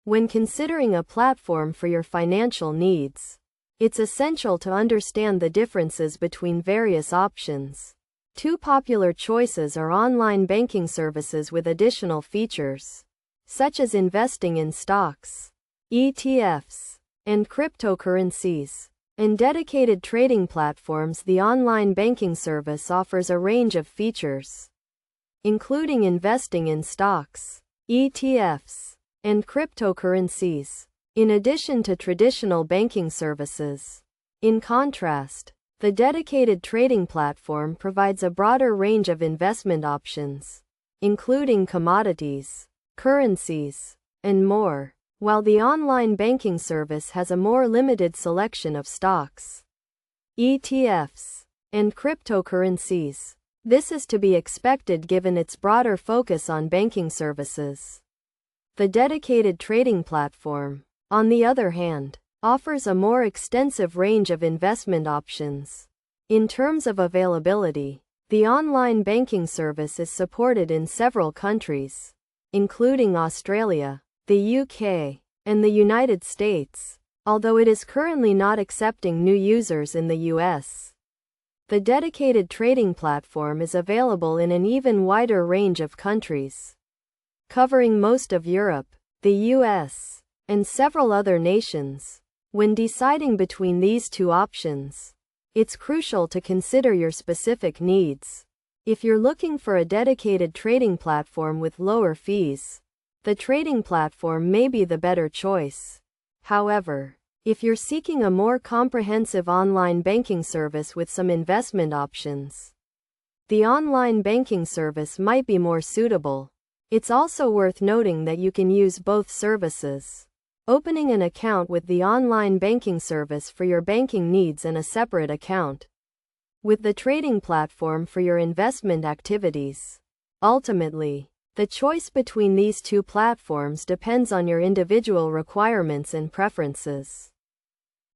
When considering a platform for your financial needs, it's essential to understand the differences between various options. Two popular choices are online banking services with additional features, such as investing in stocks, ETFs, and cryptocurrencies. In dedicated trading platforms, the online banking service offers a range of features, including investing in stocks, ETFs, and cryptocurrencies, in addition to traditional banking services. In contrast, the dedicated trading platform provides a broader range of investment options, including commodities, currencies, and more, while the online banking service has a more limited selection of stocks, ETFs, and cryptocurrencies. This is to be expected given its broader focus on banking services. The dedicated trading platform, on the other hand, offers a more extensive range of investment options. In terms of availability, the online banking service is supported in several countries, including Australia, the UK, and the United States, although it is currently not accepting new users in the US. The dedicated trading platform is available in an even wider range of countries, covering most of Europe, the US, and several other nations. When deciding between these two options, it's crucial to consider your specific needs. If you're looking for a dedicated trading platform with lower fees, the trading platform may be the better choice. However, if you're seeking a more comprehensive online banking service with some investment options, the online banking service might be more suitable. It's also worth noting that you can use both services, opening an account with the online banking service for your banking needs and a separate account with the trading platform for your investment activities. Ultimately, the choice between these two platforms depends on your individual requirements and preferences.